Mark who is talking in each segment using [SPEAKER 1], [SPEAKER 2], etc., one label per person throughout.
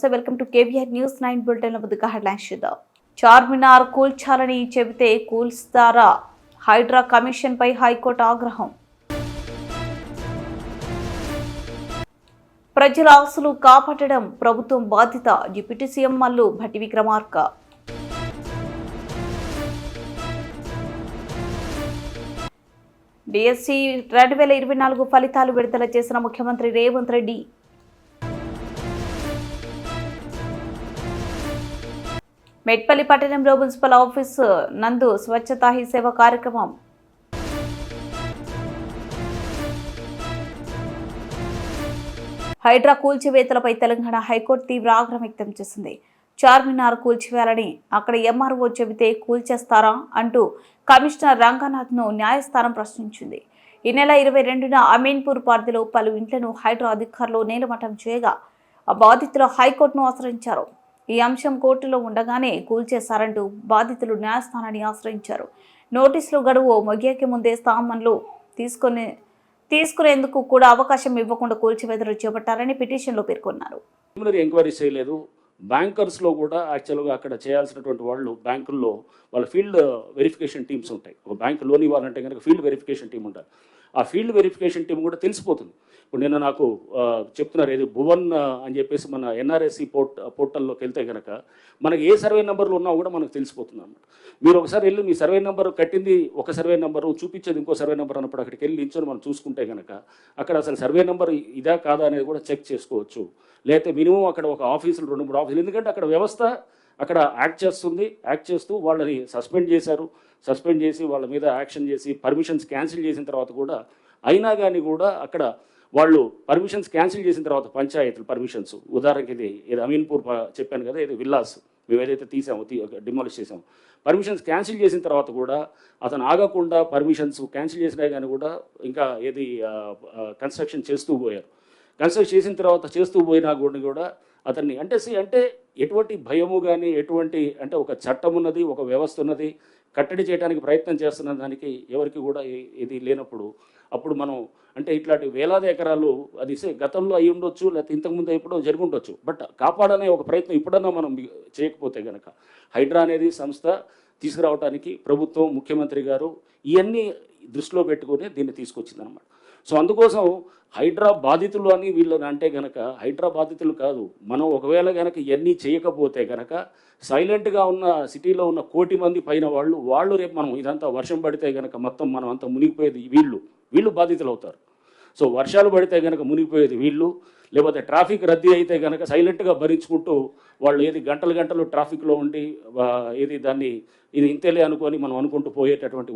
[SPEAKER 1] నమస్తే, welcome to KVR news 9 bulletin. ముందుగా headlines చూద్దాం. చార్మినార్ కూల్చాలని చెబితే కూల్స్తారా? హైడ్రా కమిషన్ పై హైకోర్టు ఆగ్రహం. ప్రజల ఆస్తులు కాపాడడం ప్రభుత్వం బాధ్యత. Deputy CM Mallu Bhatti Vikramarka. DSC 2024 ఫలితాలు విడుదల చేసిన ముఖ్యమంత్రి రేవంత్ రెడ్డి. మెట్పల్లి పట్టణంలో మున్సిపల్ ఆఫీసు నందు స్వచ్ఛతా హీ సేవ కార్యక్రమం. హైడ్రా కూల్చివేతలపై తెలంగాణ హైకోర్టు తీవ్ర ఆగ్రహం వ్యక్తం చేసింది. చార్మినార్ కూల్చివేయాలని అక్కడ ఎంఆర్ఓ చెబితే కూల్చేస్తారా అంటూ కమిషనర్ రంగనాథ్ను న్యాయస్థానం ప్రశ్నించింది. ఈ నెల 22న అమీన్పూర్ పరిధిలో పలు ఇంట్లను హైడ్రా అధికారులు నేలమట్టం చేయగా ఆ బాధితులు హైకోర్టును ఆశ్రయించారు. ఈ అంశం కోర్టులో ఉండగానే కూల్చేశారంటూ బాధితులు న్యాయస్థానాన్ని ఆశ్రయించారు. నోటీసులు గడువు ముగియక ముందే సామాన్లు తీసుకునేందుకు కూడా అవకాశం ఇవ్వకుండా కూల్చివేతలు చేపట్టారని పిటిషన్లో పేర్కొన్నారు.
[SPEAKER 2] ఎంక్వైరీ చేయలేదు. బ్యాంకర్స్లో కూడా యాక్చువల్గా అక్కడ చేయాల్సినటువంటి వాళ్ళు బ్యాంకుల్లో వాళ్ళ ఫీల్డ్ వెరిఫికేషన్ టీమ్స్ ఉంటాయి. ఒక బ్యాంక్ లోన్ ఇవ్వాలంటే కనుక ఫీల్డ్ వెరిఫికేషన్ టీం ఉంటారు. ఆ ఫీల్డ్ వెరిఫికేషన్ టీం కూడా తెలిసిపోతుంది. ఇప్పుడు నిన్న నాకు చెప్తున్నారు, ఏది భువన్ అని చెప్పేసి మన ఎన్ఆర్ఎస్సి పోర్టల్లోకి వెళ్తే కనుక మనకి ఏ సర్వే నెంబర్లు ఉన్నా కూడా మనకు తెలిసిపోతుంది అన్నమాట. మీరు ఒకసారి వెళ్ళి మీ సర్వే నెంబర్ కట్టింది ఒక సర్వే నెంబరు, చూపించేది ఇంకో సర్వే నెంబర్ అన్నప్పుడు అక్కడికి వెళ్ళి నిల్చొని మనం చూసుకుంటే కనుక అక్కడ అసలు సర్వే నెంబర్ ఇదా కాదా అనేది కూడా చెక్ చేసుకోవచ్చు. లేకపోతే మినిమం అక్కడ ఒక ఆఫీసులు 2-3 ఆఫీసులు, ఎందుకంటే అక్కడ వ్యవస్థ అక్కడ యాక్ట్ చేస్తుంది. యాక్ట్ చేస్తూ వాళ్ళని సస్పెండ్ చేశారు. సస్పెండ్ చేసి వాళ్ళ మీద యాక్షన్ చేసి పర్మిషన్స్ క్యాన్సిల్ చేసిన తర్వాత కూడా అయినా కానీ కూడా అక్కడ వాళ్ళు పర్మిషన్స్ క్యాన్సిల్ చేసిన తర్వాత పంచాయతీలు పర్మిషన్స్, ఉదాహరణకి ఇది అమీన్పూర్ చెప్పాను కదా, ఇది విల్లాస్ మేము ఏదైతే తీసామో డిమాలిష్ చేసాము, పర్మిషన్స్ క్యాన్సిల్ చేసిన తర్వాత కూడా అతను ఆగకుండా పర్మిషన్స్ క్యాన్సిల్ చేసినా కానీ కూడా ఇంకా ఏది కన్స్ట్రక్షన్ చేస్తూ పోయారు. కన్స్ట్రక్ట్ చేసిన తర్వాత చేస్తూ పోయినా కూడా అతన్ని అంటే ఎటువంటి భయము కానీ ఎటువంటి అంటే ఒక చట్టం ఉన్నది, ఒక వ్యవస్థ ఉన్నది, కట్టడి చేయడానికి ప్రయత్నం చేస్తున్న దానికి ఎవరికి కూడా ఇది లేనప్పుడు అప్పుడు మనం అంటే ఇట్లాంటి వేలాది ఎకరాలు అది గతంలో అయి ఉండొచ్చు, లేకపోతే ఇంతకుముందు ఎప్పుడో జరిగి ఉండొచ్చు, బట్ కాపాడనే ఒక ప్రయత్నం ఇప్పుడన్నా మనం చేయకపోతే కనుక హైడ్రా అనేది సంస్థ తీసుకురావడానికి ప్రభుత్వం ముఖ్యమంత్రి గారు ఇవన్నీ దృష్టిలో పెట్టుకుని దీన్ని తీసుకొచ్చింది అనమాట. సో అందుకోసం హైడ్రా బాధితులు అని వీళ్ళని అంటే కనుక హైడ్రా బాధితులు కాదు, మనం ఒకవేళ కనుక ఇవన్నీ చేయకపోతే కనుక సైలెంట్గా ఉన్న సిటీలో ఉన్న 1 కోటి మంది పైన వాళ్ళు రేపు మనం ఇదంతా వర్షం పడితే కనుక మొత్తం మనం అంతా మునిగిపోయేది వీళ్ళు బాధితులు అవుతారు. సో వర్షాలు పడితే కనుక మునిగిపోయేది వీళ్ళు, లేకపోతే ట్రాఫిక్ రద్దీ అయితే కనుక సైలెంట్గా భరించుకుంటూ వాళ్ళు ఏది గంటలు ట్రాఫిక్లో ఉండి ఇది ఇంతేలే అనుకొని మనం అనుకుంటూ పోయేటటువంటి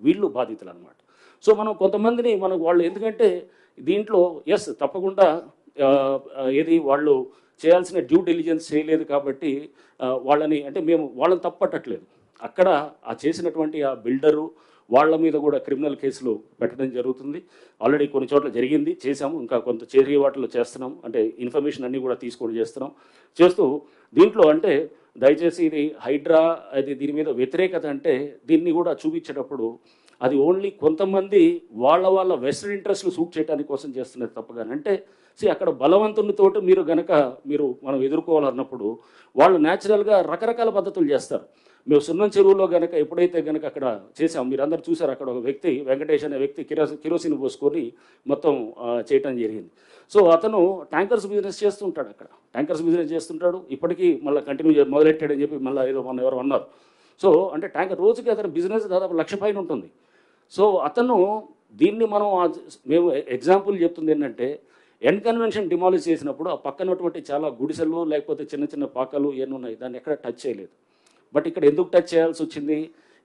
[SPEAKER 2] వీళ్ళు బాధితులు అనమాట. సో మనం కొంతమందిని వాళ్ళు ఎందుకంటే దీంట్లో తప్పకుండా వాళ్ళు చేయాల్సిన డ్యూ డిలిజెన్స్ చేయలేదు కాబట్టి వాళ్ళని అంటే మేము వాళ్ళని తప్పట్టట్లేదు. అక్కడ ఆ చేసినటువంటి ఆ బిల్డరు వాళ్ళ మీద కూడా క్రిమినల్ కేసులు పెట్టడం జరుగుతుంది. ఆల్రెడీ కొన్ని చోట్ల జరిగింది, చేసాము, ఇంకా కొంత చేరిగే వాటిలో చేస్తున్నాం. అంటే ఇన్ఫర్మేషన్ అన్నీ కూడా తీసుకొని చేస్తూ దీంట్లో అంటే దయచేసి ఇది హైడ్రా దీని మీద వ్యతిరేకత అంటే దీన్ని కూడా చూపించేటప్పుడు అది ఓన్లీ కొంతమంది వాళ్ళ వెస్టర్న్ ఇంట్రెస్ట్లు సూట్ చేయడానికి కోసం చేస్తున్నారు తప్పగానే అంటే అక్కడ బలవంతునితోటి మనం ఎదుర్కోవాలన్నప్పుడు వాళ్ళు న్యాచురల్గా రకరకాల పద్ధతులు చేస్తారు. మేము సున్నం చెరువులో ఎప్పుడైతే అక్కడ చేసాం, మీరు అందరు చూసారు, అక్కడ ఒక వ్యక్తి వెంకటేష్ అనే వ్యక్తి కిరోసిన్ పోసుకొని మొత్తం చేయటం జరిగింది. సో అతను ట్యాంకర్స్ బిజినెస్ చేస్తుంటాడు, అక్కడ ట్యాంకర్స్ బిజినెస్ చేస్తుంటాడు. ఇప్పటికీ మళ్ళీ కంటిన్యూ మొదలెట్టాడని చెప్పి మళ్ళీ ఏదో ఎవరు అన్నారు. సో అంటే ట్యాంకర్ రోజుకి అతని బిజినెస్ దాదాపు 1,00,000 పైన ఉంటుంది. సో అతను దీన్ని మేము ఎగ్జాంపుల్ చెప్తుంది ఏంటంటే ఎన్కన్వెన్షన్ డిమాలిష్ చేసినప్పుడు ఆ పక్కనటువంటి చాలా గుడిసెలు లేకపోతే చిన్న చిన్న పాకలు ఇవన్నీ ఉన్నాయి, దాన్ని ఎక్కడ టచ్ చేయలేదు. బట్ ఇక్కడ ఎందుకు టచ్ చేయాల్సి వచ్చింది?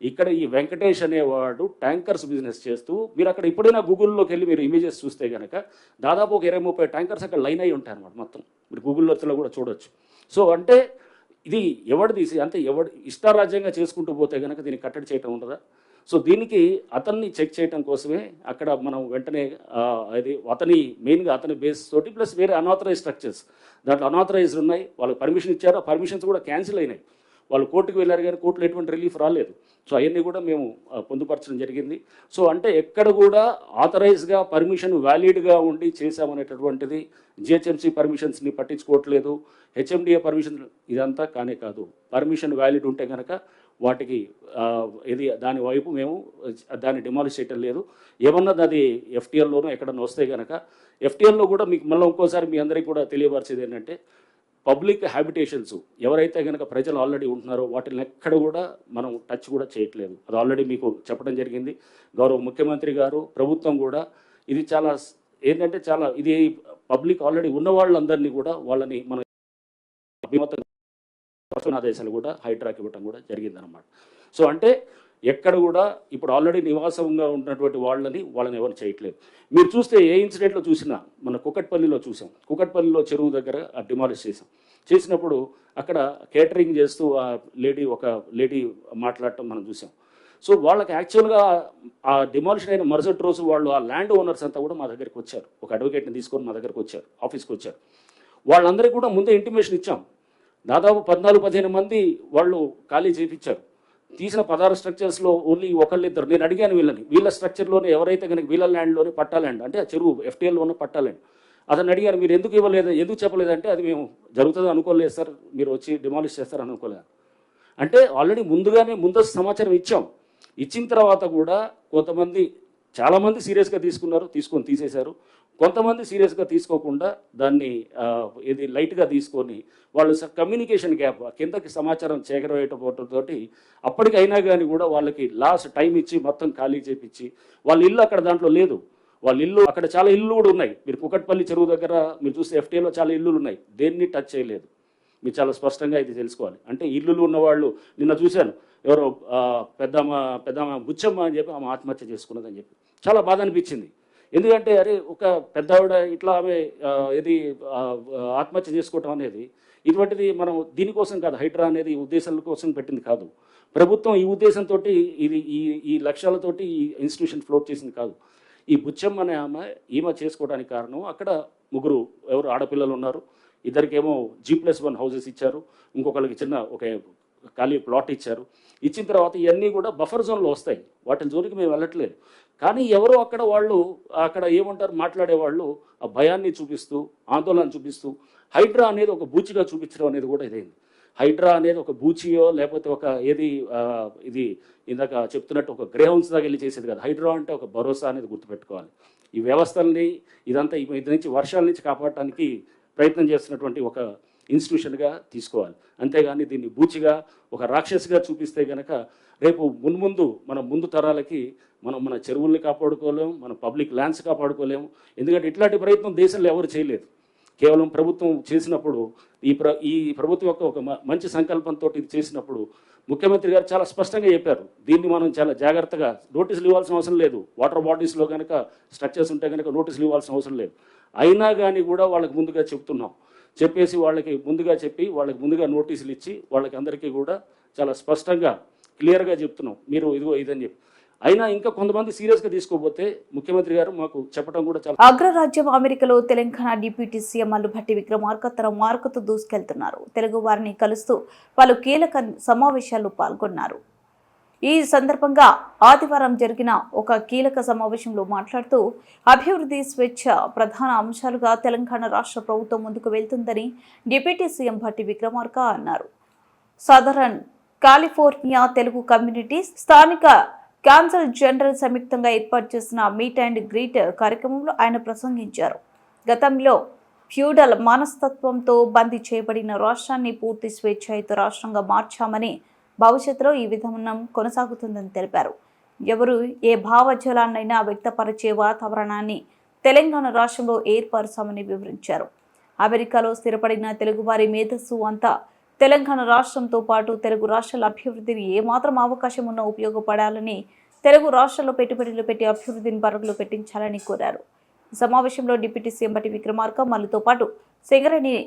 [SPEAKER 2] ఇక్కడ ఈ వెంకటేష్ అనేవాడు ట్యాంకర్స్ బిజినెస్ చేస్తూ మీరు అక్కడ ఇప్పుడైనా గూగుల్లోకి వెళ్ళి మీరు ఇమేజెస్ చూస్తే కనుక దాదాపు ఒక 20-30 ట్యాంకర్స్ అక్కడ లైన్ అయి ఉంటాయి అన్నమాట. మొత్తం మీరు గూగుల్లో కూడా చూడొచ్చు. సో అంటే ఇది ఎవడు ఇష్టారాజ్యంగా చేసుకుంటూ పోతే కనుక దీన్ని కట్టడి చేయటం ఉండదా? సో దీనికి అతన్ని చెక్ చేయడం కోసమే అక్కడ మనం వెంటనే మెయిన్గా అతని బేస్ తోటి ప్లస్ వేరే అన్ఆథరైజ్ స్ట్రక్చర్స్ దాంట్లో అన్ఆథరైజ్డ్ ఉన్నాయి, వాళ్ళకి పర్మిషన్ ఇచ్చారు, ఆ పర్మిషన్స్ కూడా క్యాన్సిల్ అయినాయి. వాళ్ళు కోర్టుకు వెళ్ళారు కానీ కోర్టులో ఎటువంటి రిలీఫ్ రాలేదు. సో అవన్నీ కూడా మేము పొందుపరచడం జరిగింది. సో అంటే ఎక్కడ కూడా ఆథరైజ్గా పర్మిషన్ వ్యాలిడ్గా ఉండి చేశామనేటటువంటిది జిహెచ్ఎంసీ పర్మిషన్స్ని పట్టించుకోవట్లేదు, హెచ్ఎండిఏ పర్మిషన్ ఇదంతా కానే కాదు. పర్మిషన్ వ్యాలిడ్ ఉంటే కనుక వాటికి దాని వైపు మేము దాన్ని డిమాలిష్ చేయటం లేదు. ఏమన్నా అది ఎఫ్టీఎల్లోనూ ఎక్కడన్నా వస్తే కనుక ఎఫ్టీఎల్లో కూడా మీకు మళ్ళీ ఇంకోసారి మీ అందరికీ కూడా తెలియపరిచేది ఏంటంటే పబ్లిక్ హ్యాబిటేషన్స్ ఎవరైతే కనుక ప్రజలు ఆల్రెడీ ఉంటున్నారో వాటిని ఎక్కడ కూడా మనం టచ్ కూడా చేయట్లేదు. అది ఆల్రెడీ మీకు చెప్పడం జరిగింది. గౌరవ ముఖ్యమంత్రి గారు, ప్రభుత్వం కూడా ఇది చాలా ఏంటంటే చాలా ఇది పబ్లిక్ ఆల్రెడీ ఉన్న వాళ్ళందరినీ కూడా వాళ్ళని మనం ఆదేశాలు కూడా హైడ్రాకి ఇవ్వటం కూడా జరిగిందనమాట. సో అంటే ఎక్కడ కూడా ఇప్పుడు ఆల్రెడీ నివాసంగా ఉన్నటువంటి వాళ్ళని ఎవరు చేయట్లేదు. మీరు చూస్తే ఏ ఇన్సిడెంట్లో చూసినా మన కుకట్పల్లిలో చూసాం. కుకట్పల్లిలో చెరువు దగ్గర డిమాలిష్ చేసినప్పుడు అక్కడ కేటరింగ్ చేస్తూ ఒక లేడీ మాట్లాడటం మనం చూసాం. సో వాళ్ళకి యాక్చువల్గా ఆ డిమాలిషన్ అయిన మరుసటి రోజు వాళ్ళు ఆ ల్యాండ్ ఓనర్స్ అంతా కూడా మా దగ్గరికి వచ్చారు. ఒక అడ్వకేట్ని తీసుకొని మా దగ్గరికి వచ్చారు, ఆఫీస్కి వచ్చారు. వాళ్ళందరికీ కూడా ముందే ఇంటిమేషన్ ఇచ్చాం. దాదాపు 14-15 మంది వాళ్ళు ఖాళీ చేయించారు. తీసిన 16 స్ట్రక్చర్స్లో ఓన్లీ ఒకళ్ళిద్దరు. నేను అడిగాను వీళ్ళ స్ట్రక్చర్లోనే ఎవరైతే కనుక వీళ్ళ ల్యాండ్లోనే పట్టా ల్యాండ్ అంటే ఆ చెరువు ఎఫ్టీఎల్లో ఉన్న పట్టా ల్యాండ్ అతను అడిగారు, మీరు ఎందుకు ఇవ్వలేదు, ఎందుకు చెప్పలేదంటే అది మేము జరుగుతుంది అనుకోలేదు సార్, మీరు వచ్చి డిమాలిష్ చేస్తారు అనుకోలేదు. అంటే ఆల్రెడీ ముందస్తు సమాచారం ఇచ్చాం. ఇచ్చిన తర్వాత కూడా చాలామంది సీరియస్గా తీసుకొని తీసేశారు. కొంతమంది సీరియస్గా తీసుకోకుండా దాన్ని లైట్గా తీసుకొని వాళ్ళు కమ్యూనికేషన్ గ్యాప్ కిందకి సమాచారం చేకరవేయటంతో అప్పటికైనా కానీ కూడా వాళ్ళకి లాస్ట్ టైం ఇచ్చి మొత్తం ఖాళీ చేపించి వాళ్ళ ఇల్లు అక్కడ దాంట్లో లేదు. వాళ్ళ ఇల్లు అక్కడ చాలా ఇల్లు కూడా ఉన్నాయి. మీరు కుకట్పల్లి చెరువు దగ్గర మీరు చూస్తే ఎఫ్టీఏలో చాలా ఇల్లులు ఉన్నాయి, దేన్ని టచ్ చేయలేదు. మీరు చాలా స్పష్టంగా ఇది తెలుసుకోవాలి. అంటే ఇల్లులు ఉన్నవాళ్ళు నిన్న చూశాను, ఎవరో పెద్దమ్మ బుచ్చమ్మ అని చెప్పి ఆమె ఆత్మహత్య చేసుకున్నదని చెప్పి చాలా బాధ అనిపించింది. ఎందుకంటే అరే ఒక పెద్దవిడ ఇట్లా ఆమె ఆత్మహత్య చేసుకోవటం అనేది ఇటువంటిది మనం దీనికోసం కాదు, హైడ్రా అనేది ఉద్దేశాల కోసం పెట్టింది కాదు. ప్రభుత్వం ఈ ఉద్దేశంతో ఇది ఈ లక్ష్యాలతోటి ఈ ఇన్స్టిట్యూషన్ ఫ్లోట్ చేసింది కాదు. ఈ బుచ్చమ్మ అనే ఈమె చేసుకోవడానికి కారణం అక్కడ ముగ్గురు ఆడపిల్లలు ఉన్నారు. ఇద్దరికేమో G+1 హౌసెస్ ఇచ్చారు, ఇంకొకరికి చిన్న ఒక ఖాళీ ప్లాట్ ఇచ్చారు. ఇచ్చిన తర్వాత ఇవన్నీ కూడా బఫర్ జోన్లో వస్తాయి, వాటి జోలికి మేము వెళ్ళట్లేదు. కానీ ఎవరో అక్కడ ఏమంటారు మాట్లాడేవాళ్ళు ఆ భయాన్ని చూపిస్తూ ఆందోళన చూపిస్తూ హైడ్రా అనేది ఒక బూచిగా చూపించడం అనేది కూడా ఇదైంది. హైడ్రా అనేది ఒక బూచియో లేకపోతే ఒక ఇది ఇందాక చెప్తున్నట్టు ఒక గ్రే హౌన్స్ దాకా వెళ్ళి చేసేది కాదు. హైడ్రా అంటే ఒక భరోసా అనేది గుర్తుపెట్టుకోవాలి. ఈ వ్యవస్థల్ని ఇదంతా ఇది నుంచి వర్షాల నుంచి కాపాడటానికి ప్రయత్నం చేస్తున్నటువంటి ఒక ఇన్స్టిట్యూషన్గా తీసుకోవాలి. అంతేగాని దీన్ని బూచిగా ఒక రాక్షసిగా చూపిస్తే కనుక రేపు ముందు తరాలకి మన చెరువుల్ని కాపాడుకోలేము, మన పబ్లిక్ ల్యాండ్స్ కాపాడుకోలేము. ఎందుకంటే ఇట్లాంటి ప్రయత్నం దేశంలో ఎవరు చేయలేదు. కేవలం ప్రభుత్వం చేసినప్పుడు ఈ ప్రభుత్వం యొక్క ఒక మంచి సంకల్పంతో ఇది చేసినప్పుడు ముఖ్యమంత్రి గారు చాలా స్పష్టంగా చెప్పారు, దీన్ని మనం చాలా జాగ్రత్తగా నోటీసులు ఇవ్వాల్సిన అవసరం లేదు. వాటర్ బాడీస్లో కనుక స్ట్రక్చర్స్ ఉంటే కనుక నోటీసులు ఇవ్వాల్సిన అవసరం లేదు. అయినా కానీ కూడా వాళ్ళకి ముందుగా చెప్పేసి వాళ్ళకి ముందుగా నోటీసులు ఇచ్చి వాళ్ళకి అందరికీ కూడా చాలా స్పష్టంగా క్లియర్గా చెప్తున్నాం, మీరు ఇదిగో ఇదని చెప్పి. అయినా ఇంకా కొంతమంది సీరియస్గా తీసుకోకపోతే ముఖ్యమంత్రి గారు మాకు చెప్పడం కూడా చాలా.
[SPEAKER 1] అగ్రరాజ్యం అమెరికాలో తెలంగాణ డిప్యూటీ సీఎం మల్లుభట్టి విక్రమార్క తన మార్కుతో దూసుకెళ్తున్నారు. తెలుగు వారిని కలుస్తూ పలు కీలక సమావేశాల్లో పాల్గొన్నారు. ఈ సందర్భంగా ఆదివారం జరిగిన ఒక కీలక సమావేశంలో మాట్లాడుతూ అభివృద్ధి స్వేచ్ఛ ప్రధాన అంశాలుగా తెలంగాణ రాష్ట్ర ప్రభుత్వం ముందుకు వెళ్తుందని డిప్యూటీ సీఎం భట్టి విక్రమార్క అన్నారు. సదరన్ కాలిఫోర్నియా తెలుగు కమ్యూనిటీ స్థానిక కౌన్సిల్ జనరల్ సంయుక్తంగా ఏర్పాటు చేసిన మీట్ అండ్ గ్రీట్ కార్యక్రమంలో ఆయన ప్రసంగించారు. గతంలో ఫ్యూడల్ మనస్తత్వంతో బందీ చేయబడిన రాష్ట్రాన్ని పూర్తి స్వేచ్ఛాయుత రాష్ట్రంగా మార్చామని, భవిష్యత్తులో ఈ విధానం కొనసాగుతుందని తెలిపారు. ఎవరు ఏ భావజాలాన్నైనా వ్యక్తపరిచే వాతావరణాన్ని తెలంగాణ రాష్ట్రంలో ఏర్పరచామని వివరించారు. అమెరికాలో స్థిరపడిన తెలుగువారి మేధస్సు అంతా తెలంగాణ రాష్ట్రంతో పాటు తెలుగు రాష్ట్రాల అభివృద్ధిని ఏమాత్రం అవకాశం ఉన్నా ఉపయోగపడాలని, తెలుగు రాష్ట్రాల్లో పెట్టుబడులు పెట్టి అభివృద్ధిని పరుగులు పెట్టించాలని కోరారు. ఈ సమావేశంలో డిప్యూటీ సీఎం భట్టి విక్రమార్క మల్లుతో పాటు సింగరేణి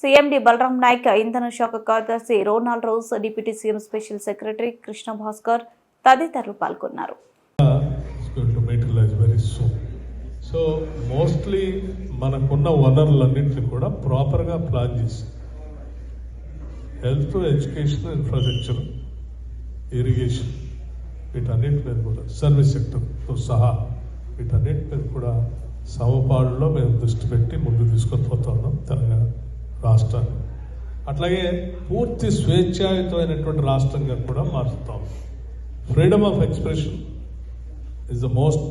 [SPEAKER 1] CMD బలరాం నాయక్, ఇంధన శాఖ కార్యదర్శి Ronald rose, deputy CM special secretary Krishna Bhaskar తదితరులు పాల్గొన్నారు.
[SPEAKER 3] సో మోస్ట్లీ మనకున్న వనరులన్నింటినీ కూడా ప్రాపర్గా ప్లాన్ చేసి హెల్త్, ఎడ్యుకేషన్, ఇన్ఫ్రాస్ట్రక్చర్, ఇరిగేషన్ వీటన్నిటి మీద కూడా సర్వీస్ సెక్టర్తో సహా వీటన్నిటి మీద కూడా సమపాడులో మేము దృష్టి పెట్టి ముందు తీసుకొని పోతున్నాం తెలంగాణ రాష్ట్రాన్ని. అట్లాగే పూర్తి స్వేచ్ఛాయుతమైనటువంటి రాష్ట్రంగా కూడా మారుతాం. Freedom of expression is the most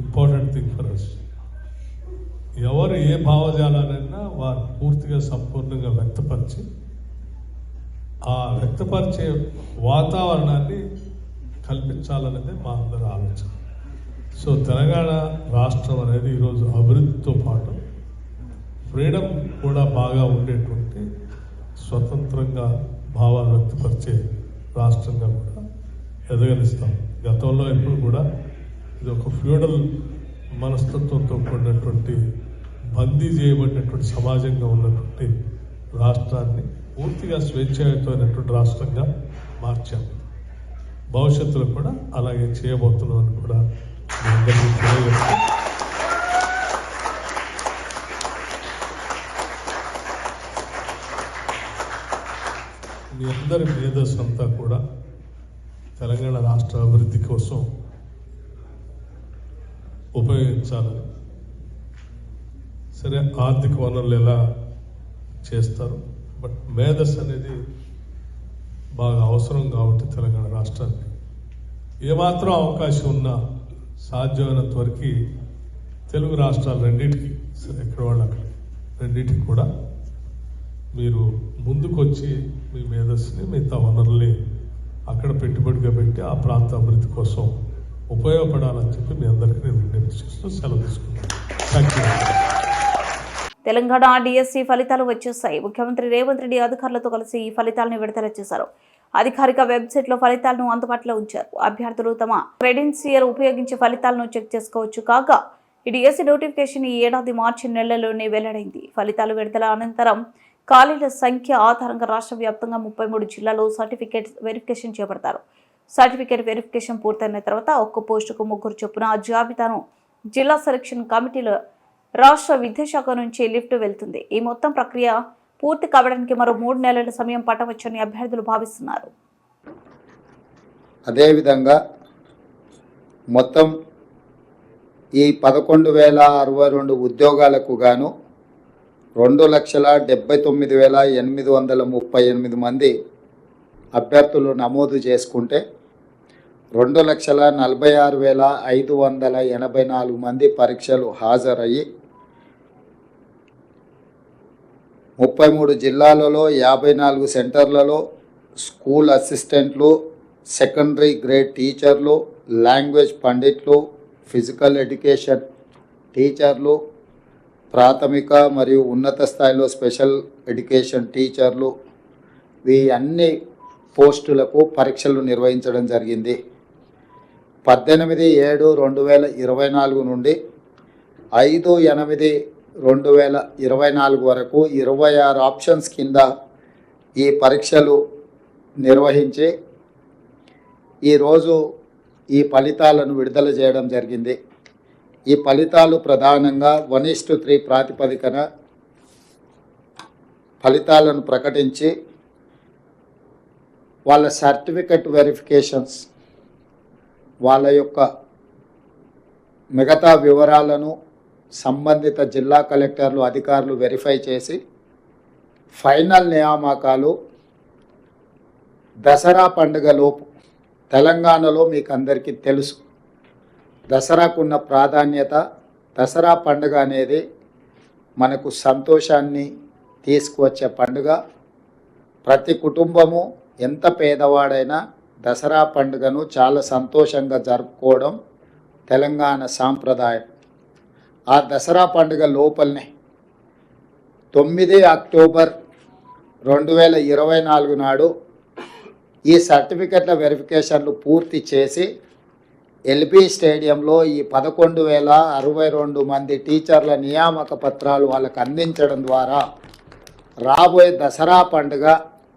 [SPEAKER 3] important thing for us. ఎవరు ఏ భావజాలాలైనా వారు పూర్తిగా సంపూర్ణంగా వ్యక్తపరిచి ఆ వ్యక్తపరిచే వాతావరణాన్ని కల్పించాలనేది మా అందరి ఆలోచన. సో తెలంగాణ రాష్ట్రం అనేది ఈరోజు అభివృద్ధితో పాటు ఫ్రీడమ్ కూడా బాగా ఉండేటువంటి స్వతంత్రంగా భావాలు వ్యక్తపరిచే రాష్ట్రంగా కూడా ఎదగనిస్తాం. గతంలో ఎప్పుడు కూడా ఇది ఒక ఫ్యూడల్ మనస్తత్వంతో కూడినటువంటి బందీ చేయబడినటువంటి సమాజంగా ఉన్నటువంటి రాష్ట్రాన్ని పూర్తిగా స్వేచ్ఛాయుతమైనటువంటి రాష్ట్రంగా మార్చాం. భవిష్యత్తులో కూడా అలాగే చేయబోతున్నామని కూడా మీ అందరికీ తెలియజేస్తాం. మీ అందరి మేధస్సు అంతా కూడా తెలంగాణ రాష్ట్ర అభివృద్ధి కోసం ఉపయోగించాలని. సరే, ఆర్థిక వనరులు ఎలా చేస్తారు, బట్ మేధస్సు అనేది బాగా అవసరం కాబట్టి తెలంగాణ రాష్ట్రానికి ఏమాత్రం అవకాశం ఉన్నా సాధ్యమైనంత వరకు తెలుగు రాష్ట్రాలు రెండింటికి, సరే ఎక్కడ వాళ్ళు అక్కడ రెండింటికి కూడా మీరు ముందుకొచ్చి మీ మేధస్సుని, మిగతా వనరుల్ని అక్కడ పెట్టుబడిగా పెట్టి ఆ ప్రాంత అభివృద్ధి కోసం ఉపయోగపడాలని చెప్పి మీ అందరికీ నేను విజ్ఞప్తి చేస్తూ సెలవు తీసుకున్నాను. Thank you.
[SPEAKER 1] తెలంగాణ డిఎస్సి ఫలితాలు వచ్చేసాయి. ముఖ్యమంత్రి రేవంత్ రెడ్డి అధికారులతో కలిసి ఈ ఫలితాలను విడుదల చేశారు. అధికారిక వెబ్సైట్లో ఫలితాలను అందుబాటులో ఉంచారు. అభ్యర్థులు తమ క్రెడెన్షియల్ ఉపయోగించి ఫలితాలను చెక్ చేసుకోవచ్చు. కాగా ఈ డిఎస్సి నోటిఫికేషన్ ఈ ఏడాది మార్చి నెలలోనే వెల్లడైంది. ఫలితాలు విడుదల అనంతరం ఖాళీల సంఖ్య ఆధారంగా రాష్ట్ర వ్యాప్తంగా 33 జిల్లాల్లో సర్టిఫికేట్ వెరిఫికేషన్ చేపడతారు. సర్టిఫికేట్ వెరిఫికేషన్ పూర్తయిన తర్వాత ఒక్క పోస్టుకు 3 చొప్పున జాబితాను జిల్లా సెలక్షన్ కమిటీలో రాష్ట్ర విద్యాశాఖ నుంచి లిఫ్ట్ వెళ్తుంది. ఈ మొత్తం ప్రక్రియ పూర్తి కావడానికి మరో 3 నెలల సమయం పట్టవచ్చని అభ్యర్థులు భావిస్తున్నారు.
[SPEAKER 4] అదేవిధంగా మొత్తం ఈ 11,062 ఉద్యోగాలకు గాను 2,79,838 మంది అభ్యర్థులు నమోదు చేసుకుంటే 2,46,584 మంది పరీక్షలు హాజరయ్యి 33 జిల్లాలలో 54 సెంటర్లలో స్కూల్ అసిస్టెంట్లు, సెకండరీ గ్రేడ్ టీచర్లు, లాంగ్వేజ్ పండిట్లు, ఫిజికల్ ఎడ్యుకేషన్ టీచర్లు, ప్రాథమిక మరియు ఉన్నత స్థాయిలో స్పెషల్ ఎడ్యుకేషన్ టీచర్లు, ఈ అన్ని పోస్టులకు పరీక్షలు నిర్వహించడం జరిగింది. 18/7/2024 నుండి 5/8/2024 వరకు 26 ఆప్షన్స్ కింద ఈ పరీక్షలు నిర్వహించి ఈరోజు ఈ ఫలితాలను విడుదల చేయడం జరిగింది. ఈ ఫలితాలు ప్రధానంగా 1:3 ప్రాతిపదికన ఫలితాలను ప్రకటించి వాళ్ళ సర్టిఫికెట్ వెరిఫికేషన్స్, వాళ్ళ యొక్క మిగతా వివరాలను సంబంధిత జిల్లా కలెక్టర్లు, అధికారులు వెరిఫై చేసి ఫైనల్ నియామకాలు దసరా పండుగలోపు, తెలంగాణలో మీకు అందరికీ తెలుసు దసరాకున్న ప్రాధాన్యత. దసరా పండుగ అనేది మనకు సంతోషాన్ని తీసుకువచ్చే పండుగ. ప్రతి కుటుంబము ఎంత పేదవాడైనా దసరా పండుగను చాలా సంతోషంగా జరుపుకోవడం తెలంగాణ సాంప్రదాయం. ఆ దసరా పండుగ లోపలనే 9 అక్టోబర్ 2024 నాడు ఈ సర్టిఫికెట్ల వెరిఫికేషన్లు పూర్తి చేసి ఎల్బీ స్టేడియంలో ఈ 11,062 మంది టీచర్ల నియామక పత్రాలు వాళ్ళకు అందించడం ద్వారా రాబోయే దసరా పండుగ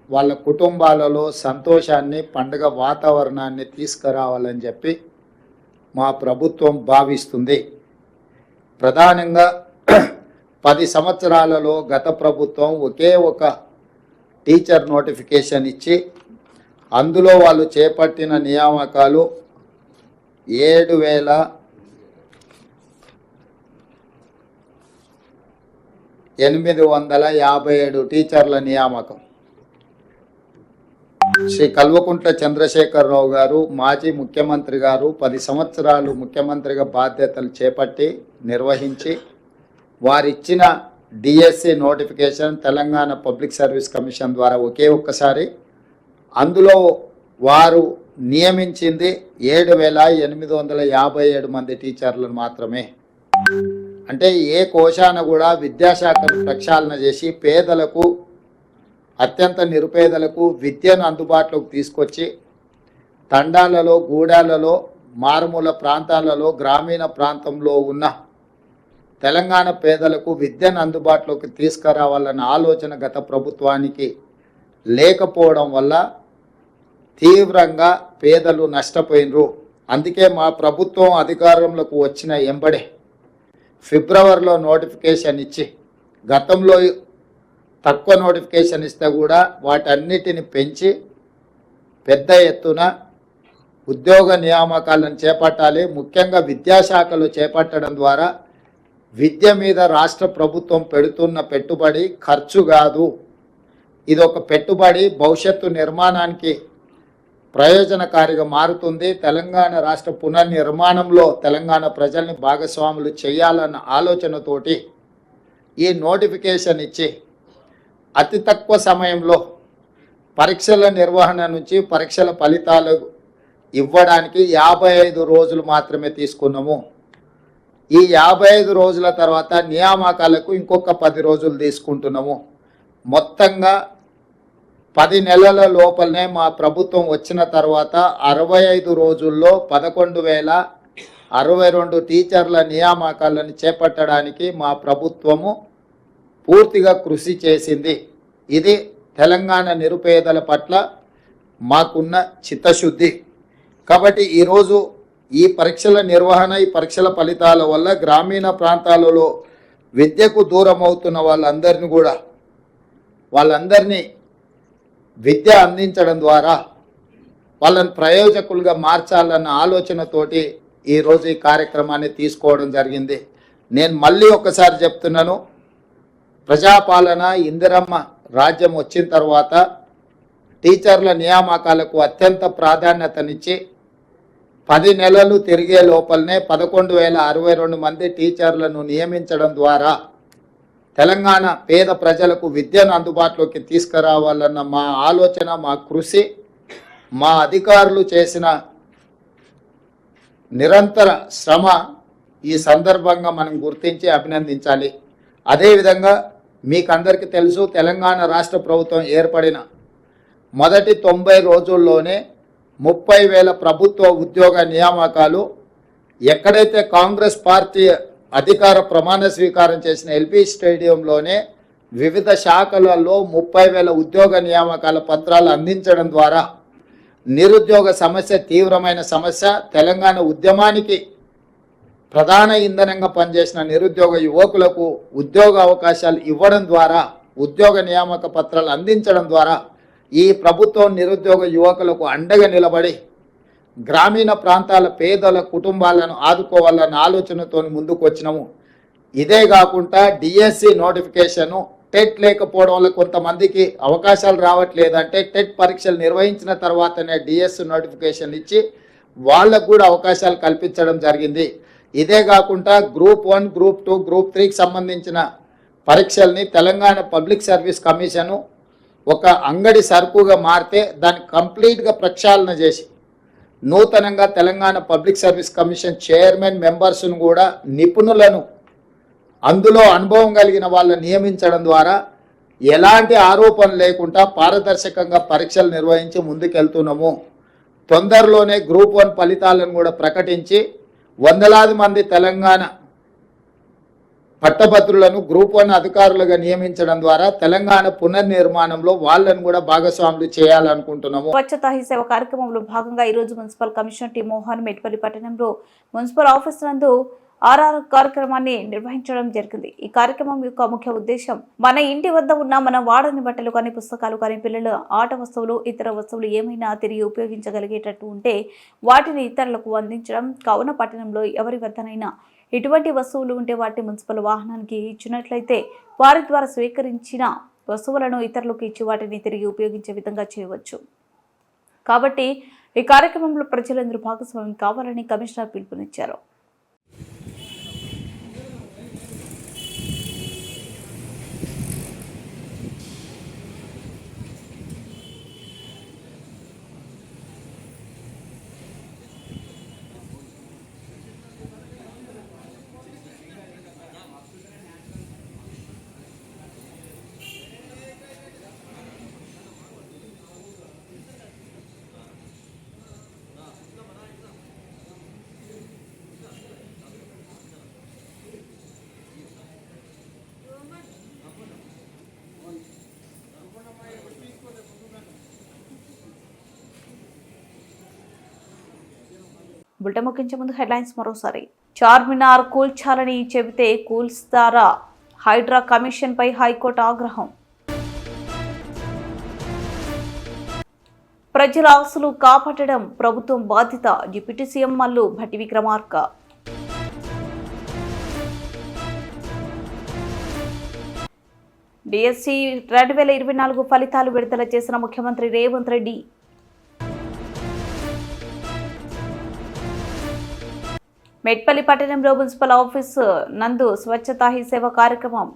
[SPEAKER 4] వాళ్ళ కుటుంబాలలో సంతోషాన్ని, పండుగ వాతావరణాన్ని తీసుకురావాలని చెప్పి మా ప్రభుత్వం భావిస్తుంది. ప్రధానంగా 10 సంవత్సరాలలో గత ప్రభుత్వం ఒకే ఒక టీచర్ నోటిఫికేషన్ ఇచ్చి అందులో వాళ్ళు చేపట్టిన నియామకాలు 7,857 టీచర్ల నియామకం. శ్రీ కల్వకుంట్ల చంద్రశేఖరరావు గారు మాజీ ముఖ్యమంత్రి గారు 10 సంవత్సరాలు ముఖ్యమంత్రిగా బాధ్యతలు చేపట్టి నిర్వహించి వారిచ్చిన DSC notification Telangana public service commission ద్వారా ఒకే ఒక్కసారి అందులో వారు నియమించింది 7,857 మంది టీచర్లను మాత్రమే. అంటే ఏ కోశాన కూడా విద్యాశాఖను ప్రక్షాళన చేసి పేదలకు అత్యంత నిరుపేదలకు విద్యను అందుబాటులోకి తీసుకొచ్చి తండాలలో గూడాలలో మారుమూల ప్రాంతాలలో గ్రామీణ ప్రాంతంలో ఉన్న తెలంగాణ పేదలకు విద్యను అందుబాటులోకి తీసుకురావాలన్న ఆలోచన గత ప్రభుత్వానికి లేకపోవడం వల్ల తీవ్రంగా పేదలు నష్టపోయినరు. అందుకే మా ప్రభుత్వం అధికారంలోకి వచ్చిన ఎంబడే ఫిబ్రవరిలో నోటిఫికేషన్ ఇచ్చి గతంలో తక్కువ నోటిఫికేషన్ ఇస్తే కూడా వాటన్నిటిని పెంచి పెద్ద ఎత్తున ఉద్యోగ నియామకాలను చేపట్టాలి. ముఖ్యంగా విద్యాశాఖలో చేపట్టడం ద్వారా విద్య మీద రాష్ట్ర ప్రభుత్వం పెడుతున్న పెట్టుబడి ఖర్చు కాదు, ఇది ఒక పెట్టుబడి భవిష్యత్తు నిర్మాణానికి ప్రయోజనకారిగా మారుతుంది. తెలంగాణ రాష్ట్ర పునర్నిర్మాణంలో తెలంగాణ ప్రజల్ని భాగస్వాములు చేయాలన్న ఆలోచనతోటి ఈ నోటిఫికేషన్ ఇచ్చి అతి తక్కువ సమయంలో పరీక్షల నిర్వహణ నుంచి పరీక్షల ఫలితాలు ఇవ్వడానికి 55 రోజులు మాత్రమే తీసుకున్నాము. ఈ 55 రోజుల తర్వాత నియామకాలకు ఇంకొక 10 రోజులు తీసుకుంటున్నాము. మొత్తంగా 10 నెలల లోపలనే మా ప్రభుత్వం వచ్చిన తర్వాత 65 రోజుల్లో 11,062 టీచర్ల నియామకాలను చేపట్టడానికి మా ప్రభుత్వము పూర్తిగా కృషి చేసింది. ఇది తెలంగాణ నిరుపేదల పట్ల మాకున్న చిత్తశుద్ధి. కాబట్టి ఈరోజు ఈ పరీక్షల నిర్వహణ ఈ పరీక్షల ఫలితాల వల్ల గ్రామీణ ప్రాంతాలలో విద్యకు దూరం అవుతున్న వాళ్ళందరినీ విద్య అందించడం ద్వారా వాళ్ళని ప్రయోజకులుగా మార్చాలన్న ఆలోచనతోటి ఈరోజు ఈ కార్యక్రమాన్ని తీసుకోవడం జరిగింది. నేను మళ్ళీ ఒకసారి చెప్తున్నాను, ప్రజాపాలన ఇందిరమ్మ రాజ్యం వచ్చిన తర్వాత టీచర్ల నియామకాలకు అత్యంత ప్రాధాన్యతనిచ్చి 10 నెలలు తిరిగే లోపలనే 11,062 మంది టీచర్లను నియమించడం ద్వారా తెలంగాణ పేద ప్రజలకు విద్యను అందుబాటులోకి తీసుకురావాలన్న మా ఆలోచన, మా కృషి, మా అధికారులు చేసిన నిరంతర శ్రమ ఈ సందర్భంగా మనం గుర్తించి అభినందించాలి. అదేవిధంగా మీకు అందరికీ తెలుసు, తెలంగాణ రాష్ట్ర ప్రభుత్వం ఏర్పడిన మొదటి 90 రోజుల్లోనే 30,000 ప్రభుత్వ ఉద్యోగ నియామకాలు ఎక్కడైతే కాంగ్రెస్ పార్టీ అధికార ప్రమాణ స్వీకారం చేసిన ఎల్పీ స్టేడియంలోనే వివిధ శాఖలలో 30,000 ఉద్యోగ నియామకాల పత్రాలు అందించడం ద్వారా నిరుద్యోగ సమస్య తీవ్రమైన సమస్య. తెలంగాణ ఉద్యమానికి ప్రధాన ఇంధనంగా పనిచేసిన నిరుద్యోగ యువకులకు ఉద్యోగ అవకాశాలు ఇవ్వడం ద్వారా, ఉద్యోగ నియామక పత్రాలు అందించడం ద్వారా ఈ ప్రభుత్వం నిరుద్యోగ యువకులకు అండగా నిలబడి గ్రామీణ ప్రాంతాల పేదల కుటుంబాలను ఆదుకోవాలన్న ఆలోచనతో ముందుకు వచ్చినాము. ఇదే కాకుండా డిఎస్సి నోటిఫికేషను టెట్ లేకపోవడం వల్ల కొంతమందికి అవకాశాలు రావట్లేదంటే టెట్ పరీక్షలు నిర్వహించిన తర్వాతనే డిఎస్సి నోటిఫికేషన్ ఇచ్చి వాళ్ళకు కూడా అవకాశాలు కల్పించడం జరిగింది. ఇదే కాకుండా గ్రూప్ 1, గ్రూప్ 2, గ్రూప్ 3కి సంబంధించిన పరీక్షల్ని తెలంగాణ పబ్లిక్ సర్వీస్ కమిషను ఒక అంగడి సరుకుగా మారితే దాన్ని కంప్లీట్గా ప్రక్షాళన చేసి నూతనంగా Telangana public service commission chairman మెంబర్స్ను కూడా నిపుణులను అందులో అనుభవం కలిగిన వాళ్ళని నియమించడం ద్వారా ఎలాంటి ఆరోపణ లేకుండా పారదర్శకంగా పరీక్షలు నిర్వహించి ముందుకెళ్తున్నాము. తొందరలోనే గ్రూప్ 1 ఫలితాలను కూడా ప్రకటించి వందలాది మంది తెలంగాణ పట్టభద్రులను గ్రూప్ 1 అధికారులుగా నియమించడం ద్వారా తెలంగాణ పునర్నిర్మాణంలో వాళ్ళను కూడా భాగస్వాములు చేయాలనుకుంటున్నాము.
[SPEAKER 1] స్వచ్ఛతా హీ సేవ కార్యక్రమంలో భాగంగా ఈరోజు municipal commissioner T Mohan Metpalli పట్టణంలో మున్సిపల్ ఆఫీస్ నందు ఆర్ఆర్ కార్యక్రమాన్ని నిర్వహించడం జరిగింది. ఈ కార్యక్రమం యొక్క ముఖ్య ఉద్దేశం మన ఇంటి వద్ద ఉన్న మన వాడని బట్టలు కానీ, పుస్తకాలు కానీ, పిల్లల ఆట వస్తువులు, ఇతర వస్తువులు ఏమైనా తిరిగి ఉపయోగించగలిగేటట్టు ఉంటే వాటిని ఇతరులకు అందించడం. కావున పట్టణంలో ఎవరి వద్దనైనా ఇటువంటి వస్తువులు ఉంటే వాటిని మున్సిపల్ వాహనానికి ఇచ్చినట్లయితే వారి ద్వారా స్వీకరించిన వస్తువులను ఇతరులకు ఇచ్చి వాటిని తిరిగి ఉపయోగించే విధంగా చేయవచ్చు. కాబట్టి ఈ కార్యక్రమంలో ప్రజలందరూ భాగస్వామ్యం కావాలని కమిషనర్ పిలుపునిచ్చారు. బులెటిన్ ముగించే ముందు హెడ్లైన్స్ మరోసారి. చార్మినార్ కూల్చాలని చెబితే కూల్స్తారా? హైడ్రా కమిషన్పై హైకోర్టు ఆగ్రహం. ప్రజల ఆస్తులు కాపాడడం ప్రభుత్వం బాధ్యత. Deputy CM Mallu Bhatti Vikramarka. DSC 2024 ఫలితాలు విడుదల చేసిన ముఖ్యమంత్రి రేవంత్ రెడ్డి. మెట్పల్లి పట్టణంలో మున్సిపల్ ఆఫీసు నందు స్వచ్ఛతా హీ సేవ కార్యక్రమం.